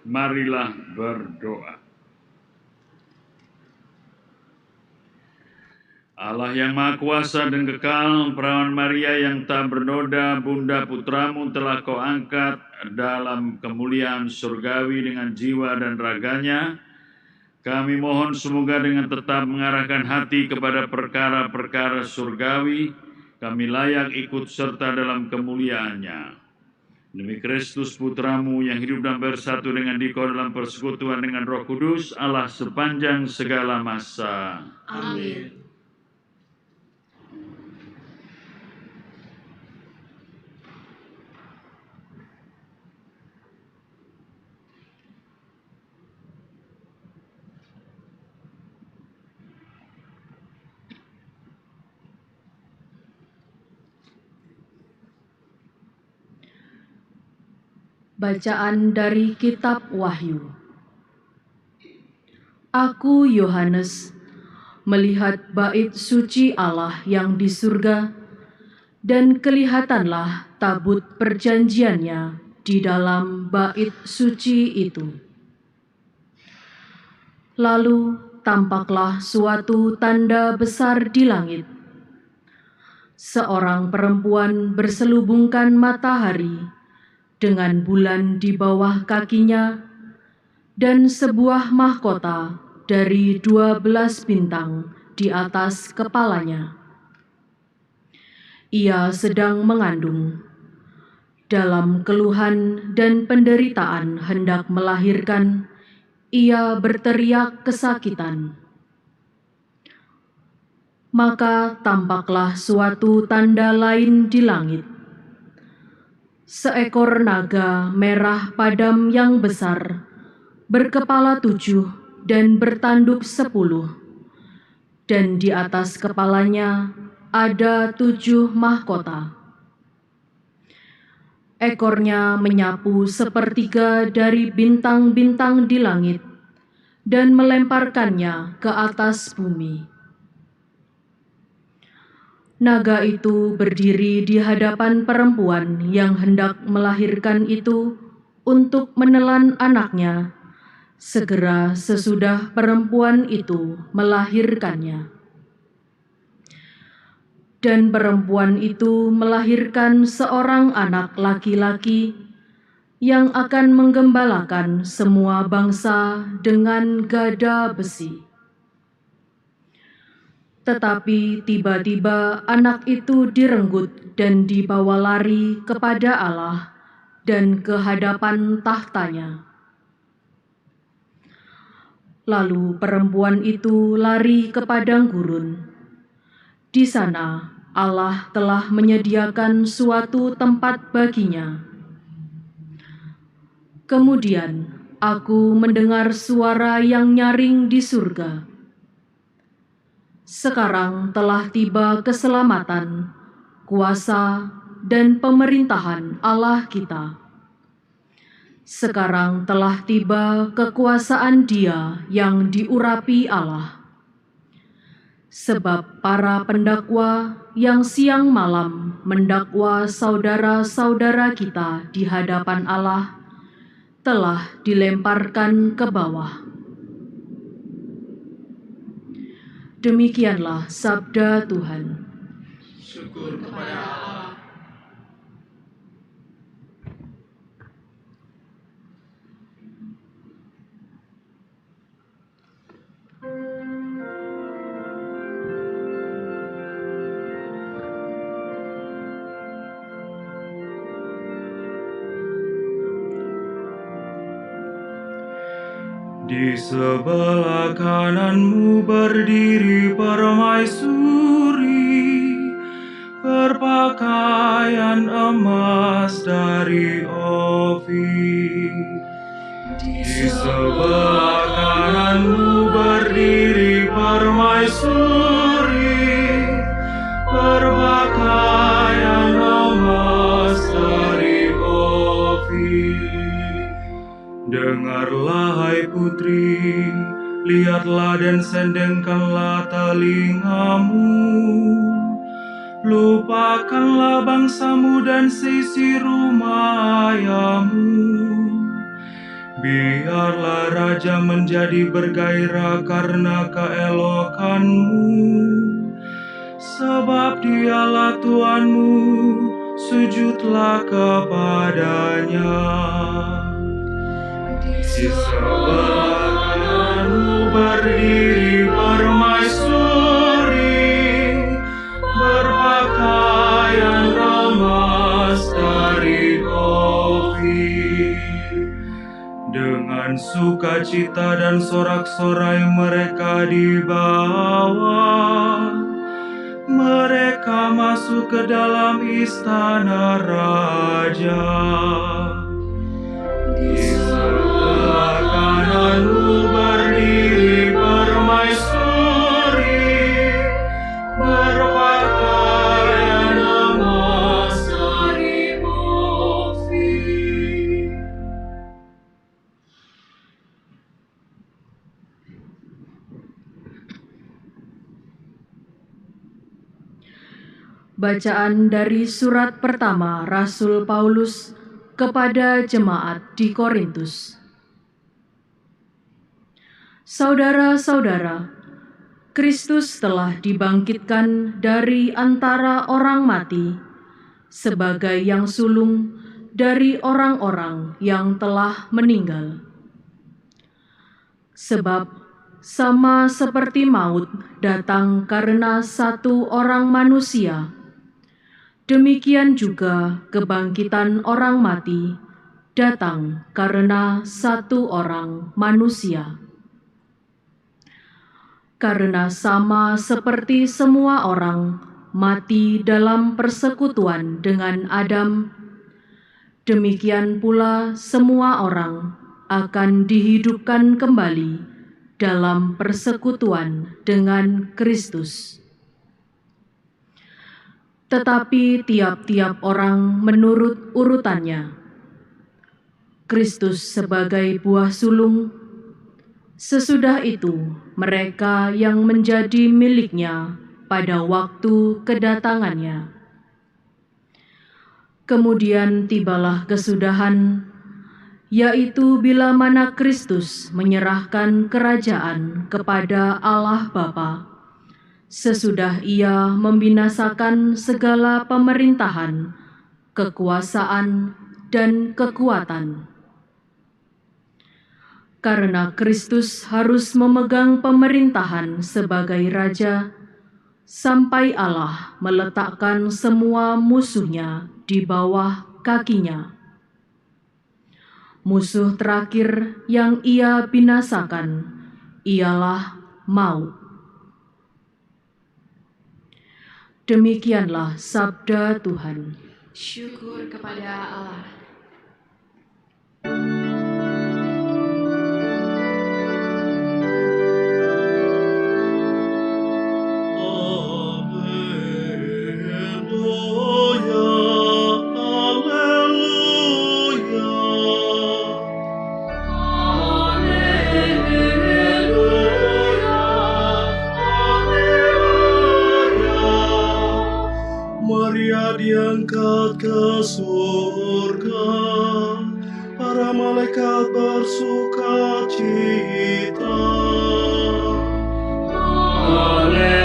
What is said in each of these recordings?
Marilah berdoa. Allah yang Maha Kuasa dan Kekal, perawan Maria yang tak bernoda, Bunda Putramu telah Kau angkat dalam kemuliaan surgawi dengan jiwa dan raganya. Kami mohon semoga dengan tetap mengarahkan hati kepada perkara-perkara surgawi, kami layak ikut serta dalam kemuliaannya. Demi Kristus Putramu yang hidup dan bersatu dengan Dikau dalam persekutuan dengan Roh Kudus, Allah sepanjang segala masa. Amin. Bacaan dari Kitab Wahyu. Aku, Yohanes, melihat bait suci Allah yang di surga, dan kelihatanlah tabut perjanjiannya di dalam bait suci itu. Lalu tampaklah suatu tanda besar di langit. Seorang perempuan berselubungkan matahari dengan bulan di bawah kakinya, dan sebuah mahkota dari 12 bintang di atas kepalanya. Ia sedang mengandung. Dalam keluhan dan penderitaan hendak melahirkan, ia berteriak kesakitan. Maka tampaklah suatu tanda lain di langit. Seekor naga merah padam yang besar, berkepala 7 dan bertanduk 10, dan di atas kepalanya ada 7 mahkota. Ekornya menyapu sepertiga dari bintang-bintang di langit dan melemparkannya ke atas bumi. Naga itu berdiri di hadapan perempuan yang hendak melahirkan itu untuk menelan anaknya, segera sesudah perempuan itu melahirkannya. Dan perempuan itu melahirkan seorang anak laki-laki yang akan menggembalakan semua bangsa dengan gada besi. Tetapi tiba-tiba anak itu direnggut dan dibawa lari kepada Allah dan ke hadapan tahtanya. Lalu perempuan itu lari ke padang gurun. Di sana Allah telah menyediakan suatu tempat baginya. Kemudian aku mendengar suara yang nyaring di surga. Sekarang telah tiba keselamatan, kuasa, dan pemerintahan Allah kita. Sekarang telah tiba kekuasaan Dia yang diurapi Allah. Sebab para pendakwa yang siang malam mendakwa saudara-saudara kita di hadapan Allah telah dilemparkan ke bawah. Demikianlah sabda Tuhan. Syukur kepada Allah. Di sebelah kananmu berdiri permaisuri, berpakaian emas dari Ofir. Di sebelah kananmu berdiri permaisuri, berpakaian emas dari Ofir. Dengarlah hai putri, lihatlah dan sendengkanlah telingamu. Lupakanlah bangsamu dan sisi rumah ayahmu. Biarlah Raja menjadi bergairah karena keelokan-Mu, sebab Dialah Tuanmu, sujudlah kepadanya. Di sebelah kanan-Mu berdiri permaisuri, berpakaian remas dari Ofir. Dengan sukacita dan sorak-sorai mereka dibawa, mereka masuk ke dalam istana raja. Di sebelah kanan-Mu berdiri permaisuri, berpakaian emas dari Ofir. Bacaan dari surat pertama Rasul Paulus kepada jemaat di Korintus. Saudara-saudara, Kristus telah dibangkitkan dari antara orang mati sebagai yang sulung dari orang-orang yang telah meninggal. Sebab sama seperti maut datang karena satu orang manusia, demikian juga kebangkitan orang mati datang karena satu orang manusia. Karena sama seperti semua orang mati dalam persekutuan dengan Adam, demikian pula semua orang akan dihidupkan kembali dalam persekutuan dengan Kristus. Tetapi tiap-tiap orang menurut urutannya. Kristus sebagai buah sulung, sesudah itu mereka yang menjadi miliknya pada waktu kedatangannya. Kemudian tibalah kesudahan, yaitu bila mana Kristus menyerahkan kerajaan kepada Allah Bapa, sesudah Ia membinasakan segala pemerintahan, kekuasaan, dan kekuatan. Karena Kristus harus memegang pemerintahan sebagai Raja, sampai Allah meletakkan semua musuhnya di bawah kakinya. Musuh terakhir yang Ia binasakan ialah maut. Demikianlah sabda Tuhan. Syukur kepada Allah. Diangkat ke surga, para malaikat bersuka cita. Haleluya,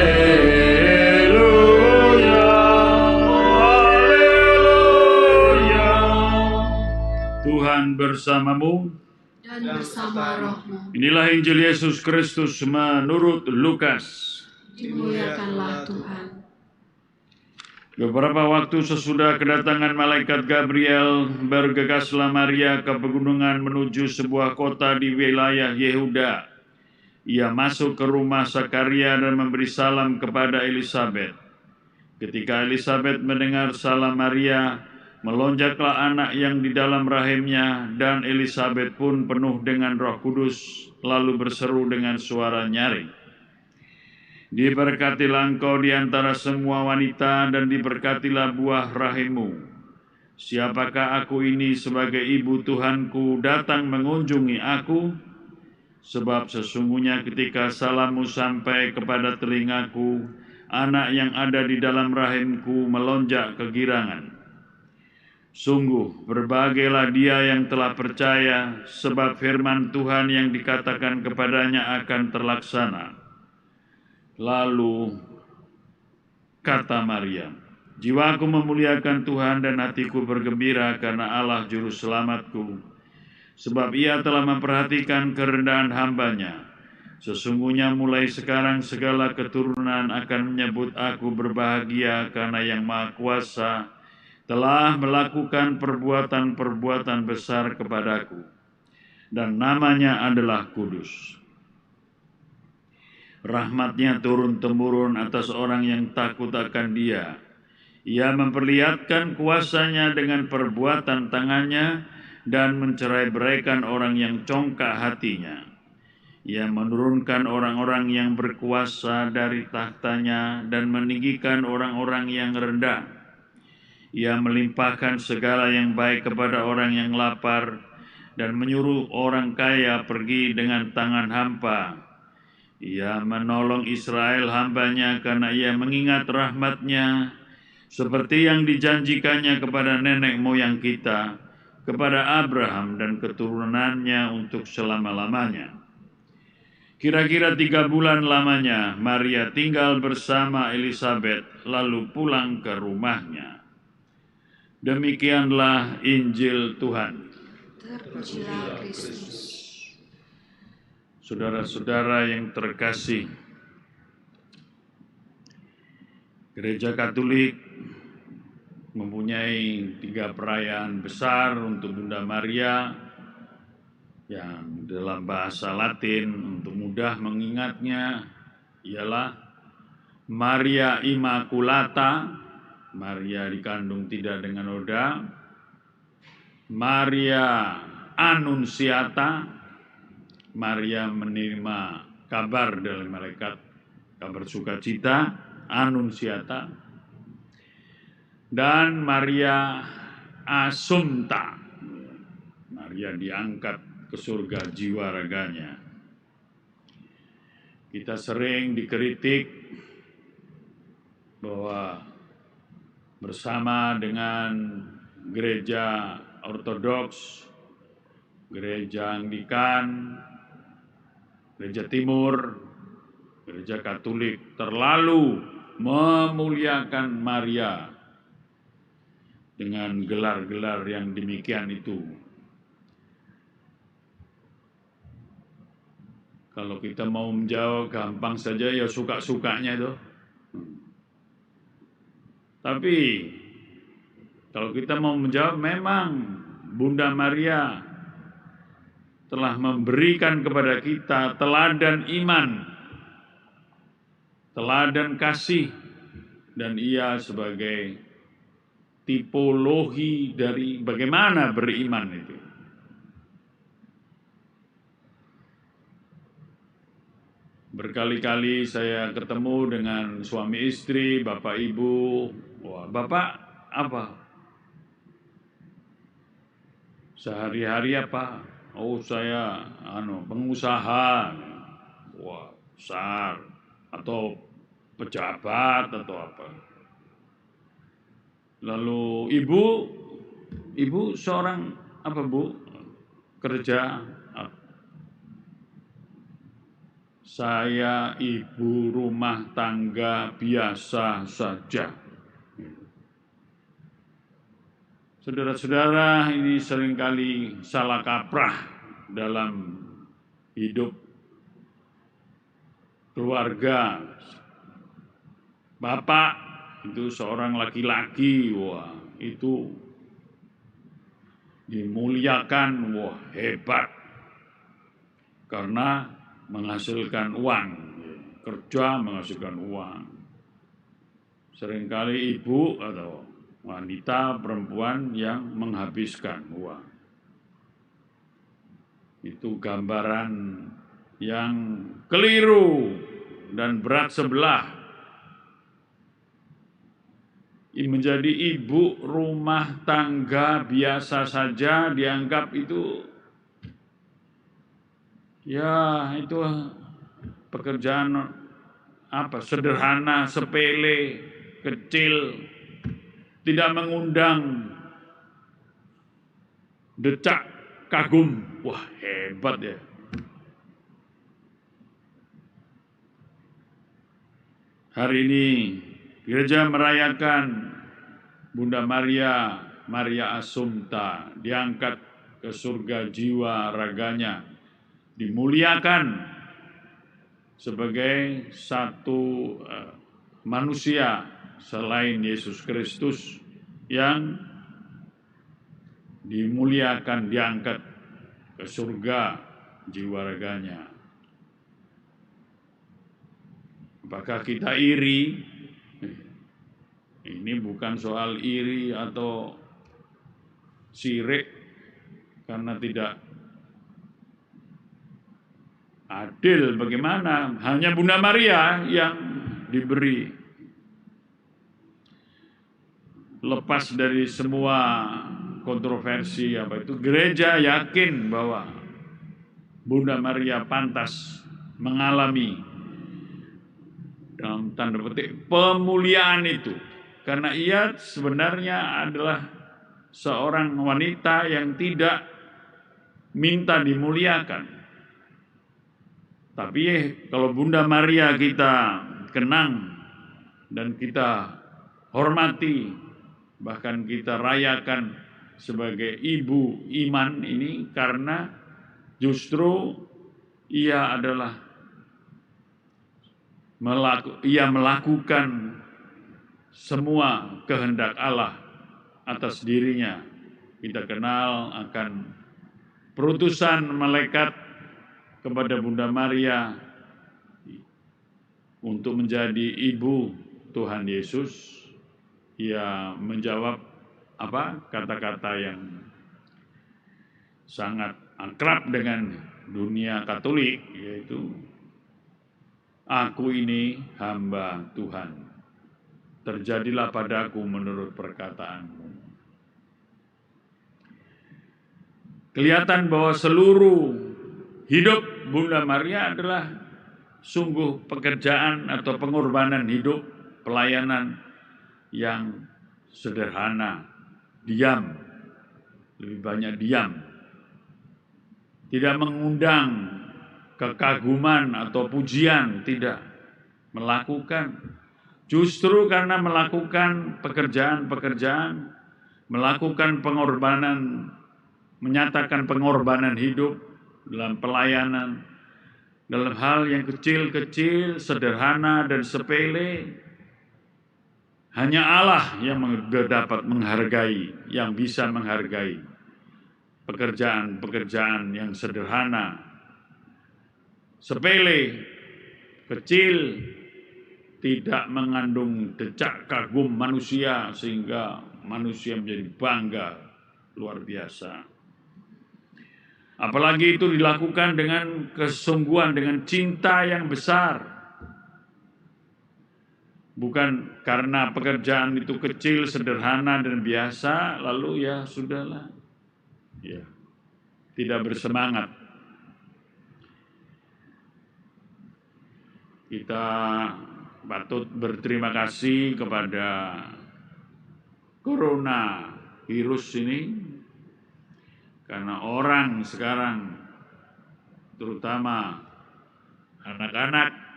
haleluya. Tuhan bersamamu. Dan bersama rohmu. Inilah Injil Yesus Kristus menurut Lukas. Dimuliakanlah Tuhan. Beberapa waktu sesudah kedatangan malaikat Gabriel, bergegaslah Maria ke pegunungan menuju sebuah kota di wilayah Yehuda. Ia masuk ke rumah Zakaria dan memberi salam kepada Elisabet. Ketika Elisabet mendengar salam Maria, melonjaklah anak yang di dalam rahimnya, dan Elisabet pun penuh dengan Roh Kudus, lalu berseru dengan suara nyaring, "Diberkatilah engkau di antara semua wanita, dan diberkatilah buah rahimmu. Siapakah aku ini sebagai ibu Tuhanku datang mengunjungi aku? Sebab sesungguhnya ketika salammu sampai kepada telingaku, anak yang ada di dalam rahimku melonjak kegirangan." Sungguh berbagailah dia yang telah percaya, sebab firman Tuhan yang dikatakan kepadanya akan terlaksana. Lalu kata Maria, jiwaku memuliakan Tuhan dan hatiku bergembira karena Allah juru selamatku, sebab ia telah memperhatikan kerendahan hamba-Nya. Sesungguhnya mulai sekarang segala keturunan akan menyebut aku berbahagia karena Yang Maha Kuasa telah melakukan perbuatan-perbuatan besar kepadaku, dan namanya adalah kudus. Rahmat-Nya turun-temurun atas orang yang takut akan Dia. Ia memperlihatkan kuasa-Nya dengan perbuatan tangan-Nya dan mencerai-beraikan orang yang congkak hatinya. Ia menurunkan orang-orang yang berkuasa dari takhta-Nya dan meninggikan orang-orang yang rendah. Ia melimpahkan segala yang baik kepada orang yang lapar dan menyuruh orang kaya pergi dengan tangan hampa. Ia menolong Israel hamba-Nya karena Ia mengingat rahmat-Nya seperti yang dijanjikannya kepada nenek moyang kita, kepada Abraham dan keturunannya untuk selama-lamanya. Kira-kira 3 bulan lamanya Maria tinggal bersama Elisabet lalu pulang ke rumahnya. Demikianlah Injil Tuhan. Terpujilah Kristus. Saudara-saudara yang terkasih, Gereja Katolik mempunyai 3 perayaan besar untuk Bunda Maria yang dalam bahasa Latin untuk mudah mengingatnya ialah Maria Immaculata, Maria dikandung tidak dengan noda, Maria Annunciata, Maria menerima kabar dari malaikat, kabar sukacita, Annunciata, dan Maria Assumpta, Maria diangkat ke surga jiwa raganya. Kita sering dikritik bahwa bersama dengan gereja Ortodoks, gereja Anglikan, gereja Timur, gereja Katolik terlalu memuliakan Maria dengan gelar-gelar yang demikian itu. Kalau kita mau menjawab gampang saja, ya suka-sukanya itu. Tapi kalau kita mau menjawab, memang Bunda Maria telah memberikan kepada kita teladan iman, teladan kasih, dan ia sebagai tipologi dari bagaimana beriman itu. Berkali-kali saya ketemu dengan suami istri, bapak ibu. Wah, bapak apa? Sehari-hari apa? Oh, saya pengusaha. Wah, besar. Atau pejabat atau apa. Lalu ibu seorang apa, Bu? Kerja. Saya ibu rumah tangga biasa saja. Saudara-saudara, ini seringkali salah kaprah dalam hidup keluarga. Bapak itu seorang laki-laki, wah itu dimuliakan, wah hebat, karena menghasilkan uang, kerja menghasilkan uang. Seringkali ibu atau wanita perempuan yang menghabiskan uang. Itu gambaran yang keliru dan berat sebelah. Menjadi ibu rumah tangga biasa saja dianggap itu, ya itu pekerjaan apa, sederhana, sepele, kecil, tidak mengundang decak kagum. Wah, hebat ya. Hari ini gereja merayakan Bunda Maria, Maria Assumpta, diangkat ke surga jiwa raganya, dimuliakan sebagai satu manusia selain Yesus Kristus yang dimuliakan, diangkat ke surga jiwa raganya. Apakah kita iri? Ini bukan soal iri atau sirik karena tidak adil. Bagaimana? Hanya Bunda Maria yang diberi. Lepas dari semua kontroversi apa itu, gereja yakin bahwa Bunda Maria pantas mengalami dalam tanda petik pemuliaan itu, karena ia sebenarnya adalah seorang wanita yang tidak minta dimuliakan. Tapi kalau Bunda Maria kita kenang dan kita hormati, bahkan kita rayakan sebagai ibu iman ini, karena justru ia adalah ia melakukan semua kehendak Allah atas dirinya. Kita kenal akan perutusan malaikat kepada Bunda Maria untuk menjadi ibu Tuhan Yesus. Ia menjawab kata-kata yang sangat akrab dengan dunia Katolik, yaitu "Aku ini hamba Tuhan, terjadilah padaku menurut perkataanmu." Kelihatan bahwa seluruh hidup Bunda Maria adalah sungguh pekerjaan atau pengorbanan hidup, pelayanan yang sederhana, diam, lebih banyak diam, tidak mengundang kekaguman atau pujian, tidak melakukan. Justru karena melakukan pekerjaan-pekerjaan, melakukan pengorbanan, menyatakan pengorbanan hidup dalam pelayanan, dalam hal yang kecil-kecil, sederhana dan sepele, hanya Allah yang dapat menghargai, yang bisa menghargai pekerjaan-pekerjaan yang sederhana, sepele, kecil, tidak mengandung decak kagum manusia sehingga manusia menjadi bangga luar biasa. Apalagi itu dilakukan dengan kesungguhan, dengan cinta yang besar. Bukan karena pekerjaan itu kecil, sederhana dan biasa, lalu ya sudahlah, ya tidak bersemangat. Kita patut berterima kasih kepada corona virus ini, karena orang sekarang, terutama anak-anak,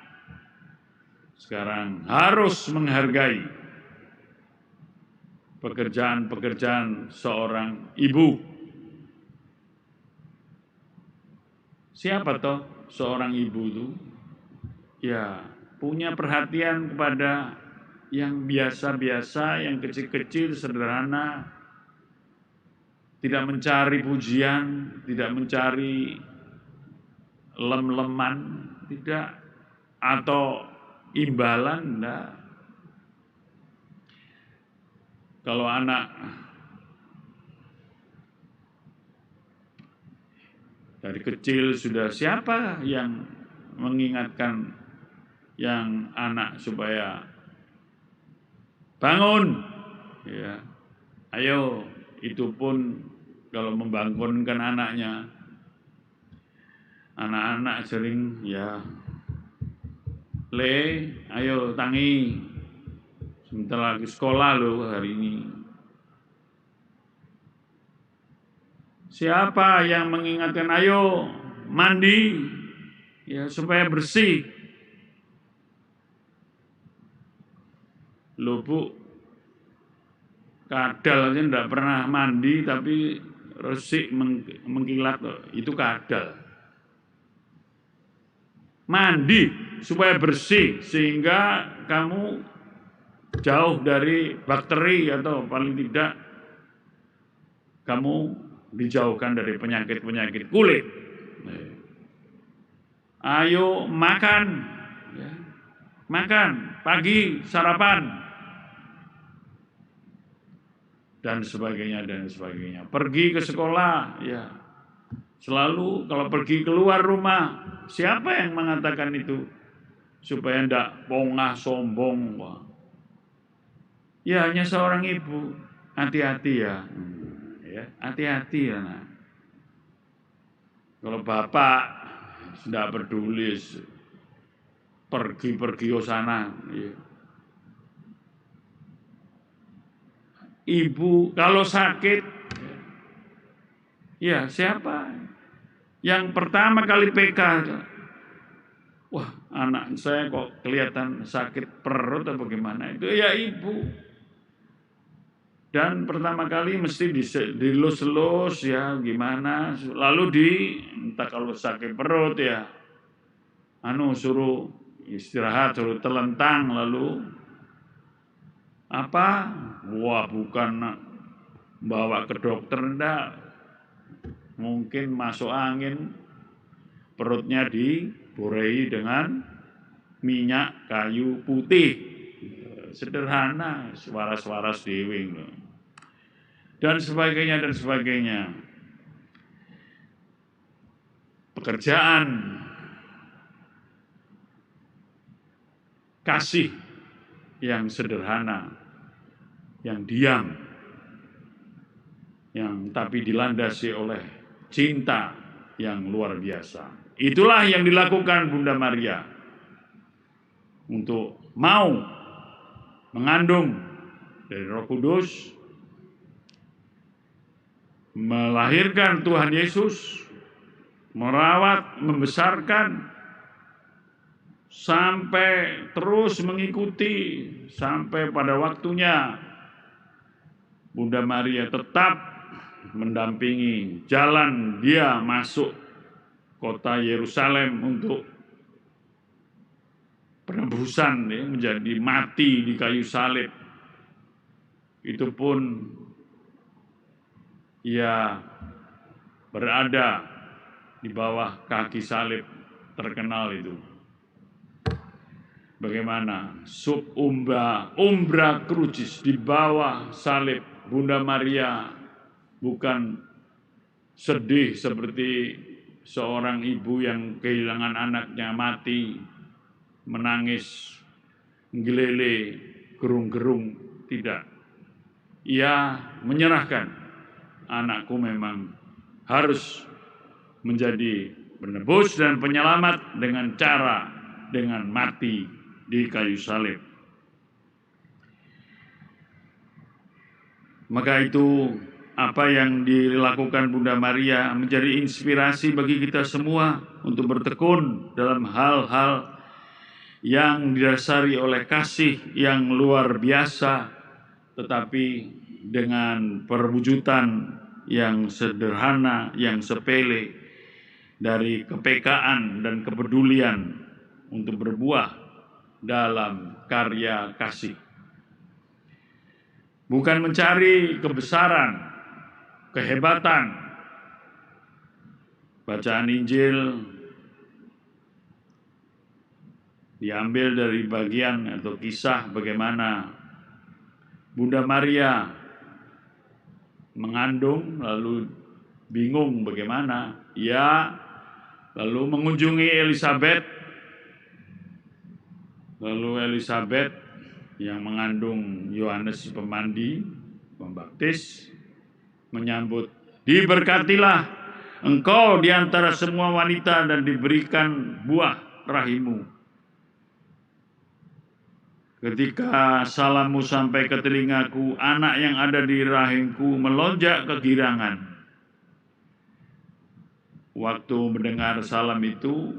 sekarang harus menghargai pekerjaan-pekerjaan seorang ibu. Siapa toh seorang ibu itu? Ya, punya perhatian kepada yang biasa-biasa, yang kecil-kecil, sederhana, tidak mencari pujian, tidak mencari lem-leman, tidak, atau imbalan, enggak. Kalau anak dari kecil sudah, siapa yang mengingatkan yang anak supaya bangun, ya, ayo, itu pun kalau membangunkan anaknya, anak-anak sering ya, ayo tangi, sebentar lagi sekolah loh hari ini. Siapa yang mengingatkan, ayo mandi ya supaya bersih? Loh Bu, kadal aja enggak pernah mandi tapi resik mengkilat, itu kadal. Mandi supaya bersih sehingga kamu jauh dari bakteri atau paling tidak kamu dijauhkan dari penyakit-penyakit kulit. Ayo makan, ya. Makan pagi, sarapan, dan sebagainya dan sebagainya. Pergi ke sekolah, ya. Selalu kalau pergi keluar rumah, siapa yang mengatakan itu supaya ndak pongah sombong? Wah. Ya hanya seorang ibu. Hati-hati ya. Ya, hati-hati ya. Nah. Kalau bapak ndak peduli, pergi-pergi ke sana. Ya. Ibu kalau sakit, ya siapa? Yang pertama kali PK, wah anak saya kok kelihatan sakit perut atau bagaimana, itu ya ibu. Dan pertama kali mesti dilus-lus ya gimana, lalu entah kalau sakit perut ya, suruh istirahat, suruh telentang, lalu apa? Wah bukan bawa ke dokter, enggak. Mungkin masuk angin, perutnya diborehi dengan minyak kayu putih. Sederhana, waras-waras dewe. Dan sebagainya dan sebagainya. Pekerjaan kasih yang sederhana, yang diam, yang tapi dilandasi oleh cinta yang luar biasa. Itulah yang dilakukan Bunda Maria untuk mau mengandung dari Roh Kudus, melahirkan Tuhan Yesus, merawat, membesarkan, sampai terus mengikuti sampai pada waktunya Bunda Maria tetap mendampingi jalan dia masuk kota Yerusalem untuk penebusan, ya, menjadi mati di kayu salib. Itu pun ia berada di bawah kaki salib terkenal itu. Bagaimana sub umbra crucis, di bawah salib Bunda Maria bukan sedih seperti seorang ibu yang kehilangan anaknya mati, menangis, gelele, gerung-gerung, tidak. Ia menyerahkan, anakku memang harus menjadi penebus dan penyelamat dengan mati di kayu salib. Maka itu apa yang dilakukan Bunda Maria menjadi inspirasi bagi kita semua untuk bertekun dalam hal-hal yang didasari oleh kasih yang luar biasa, tetapi dengan perwujudan yang sederhana, yang sepele, dari kepekaan dan kepedulian untuk berbuah dalam karya kasih. Bukan mencari kebesaran, kehebatan. Bacaan Injil diambil dari bagian atau kisah bagaimana Bunda Maria mengandung lalu bingung bagaimana, ya lalu mengunjungi Elizabeth, lalu Elizabeth yang mengandung Yohanes Pembaptis menyambut, diberkatilah engkau di antara semua wanita dan diberikan buah rahimmu. Ketika salammu sampai ke telingaku, anak yang ada di rahimku melonjak kegirangan. waktu mendengar salam itu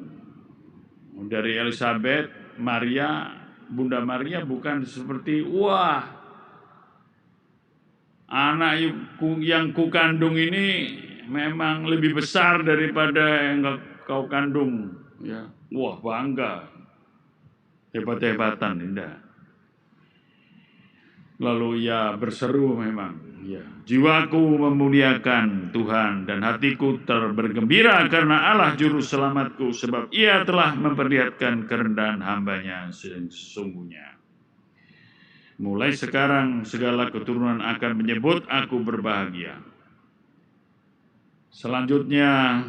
dari Elizabeth, Maria, Bunda Maria bukan seperti, wah, anak yang kukandung ini memang lebih besar daripada yang kau kandung. Ya, wah, bangga, hebat-hebatan, tidak. Lalu ia berseru memang, ya, jiwaku memuliakan Tuhan dan hatiku bergembira karena Allah juru selamatku, sebab ia telah memperlihatkan kerendahan hambanya sesungguhnya. Mulai sekarang segala keturunan akan menyebut aku berbahagia. Selanjutnya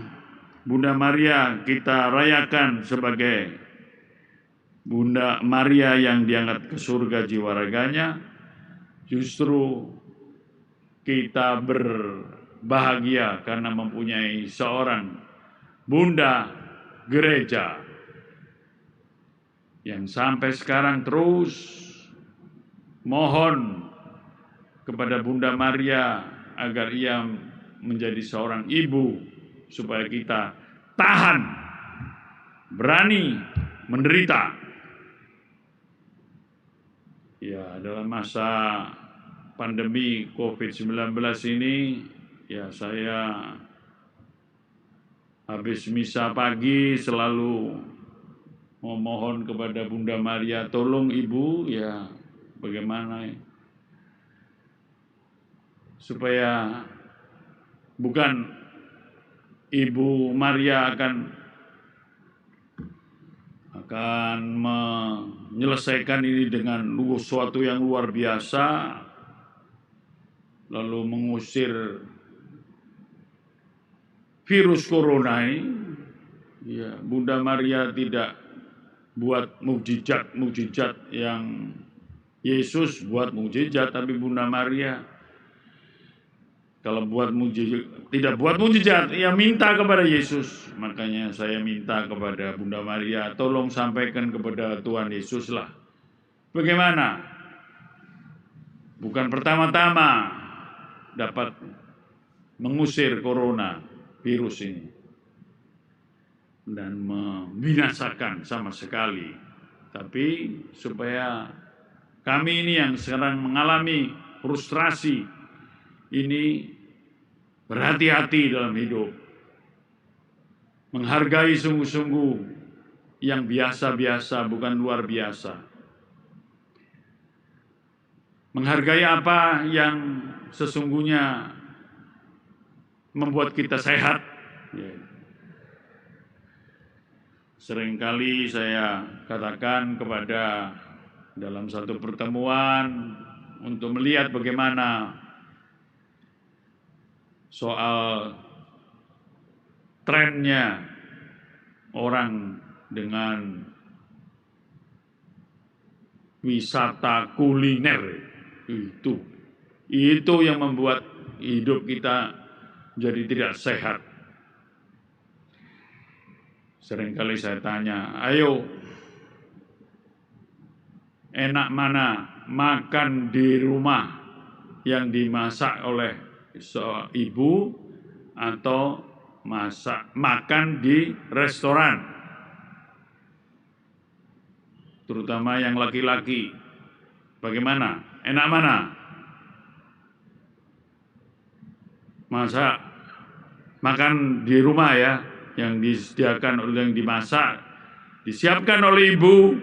Bunda Maria kita rayakan sebagai Bunda Maria yang diangkat ke surga jiwa raganya. Justru kita berbahagia karena mempunyai seorang Bunda Gereja yang sampai sekarang terus mohon kepada Bunda Maria agar ia menjadi seorang ibu supaya kita tahan, berani menderita. Ya, dalam masa pandemi COVID-19 ini, ya saya habis misa pagi selalu memohon kepada Bunda Maria, tolong Ibu, ya bagaimana supaya bukan Ibu Maria akan menyelesaikan ini dengan sesuatu yang luar biasa, lalu mengusir virus corona ini. Ya, Bunda Maria tidak buat mukjizat yang Yesus buat mukjizat, tapi Bunda Maria kalau buat mukjizat, tidak buat mukjizat, ia minta kepada Yesus. Makanya saya minta kepada Bunda Maria, tolong sampaikan kepada Tuhan Yesus lah. Bagaimana? Bukan pertama-tama dapat mengusir corona virus ini dan membinasakan sama sekali. Tapi supaya kami ini yang sekarang mengalami frustrasi ini berhati-hati dalam hidup, menghargai sungguh-sungguh yang biasa-biasa, bukan luar biasa. Menghargai apa yang sesungguhnya membuat kita sehat. Seringkali saya katakan kepada dalam satu pertemuan untuk melihat bagaimana soal trennya orang dengan wisata kuliner itu yang membuat hidup kita jadi tidak sehat. Seringkali saya tanya, ayo enak mana makan di rumah yang dimasak oleh ibu atau makan di restoran, terutama yang laki-laki. Bagaimana? Enak mana? Makan di rumah ya, yang disediakan oleh yang dimasak, disiapkan oleh ibu.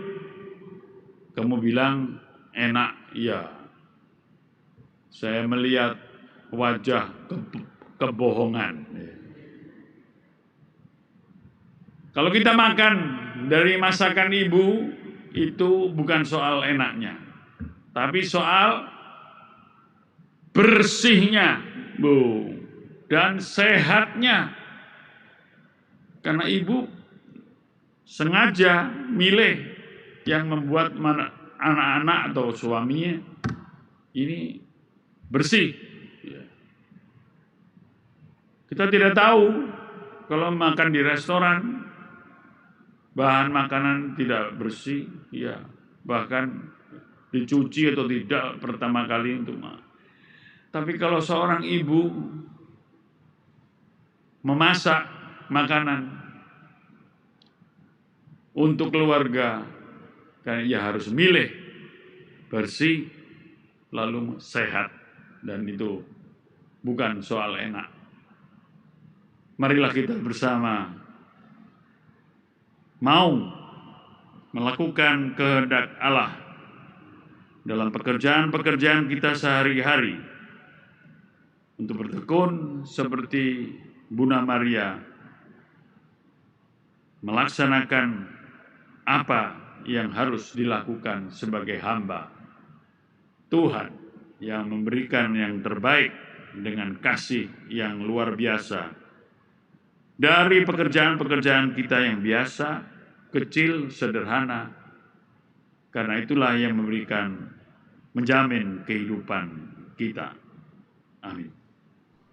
Kamu bilang enak, iya. Saya melihat wajah kebohongan. Kalau kita makan dari masakan ibu, itu bukan soal enaknya, tapi soal bersihnya, Bu, dan sehatnya. Karena ibu sengaja milih yang membuat anak-anak atau suaminya ini bersih. Kita tidak tahu kalau makan di restoran, bahan makanan tidak bersih, ya bahkan dicuci atau tidak pertama kali untuk makan. Tapi kalau seorang ibu memasak makanan untuk keluarga, karena ia harus milih bersih lalu sehat, dan itu bukan soal enak. Marilah kita bersama mau melakukan kehendak Allah dalam pekerjaan-pekerjaan kita sehari-hari, untuk bertekun seperti Bunda Maria, melaksanakan apa yang harus dilakukan sebagai hamba Tuhan yang memberikan yang terbaik dengan kasih yang luar biasa dari pekerjaan-pekerjaan kita yang biasa, kecil, sederhana, karena itulah yang menjamin kehidupan kita. Amin.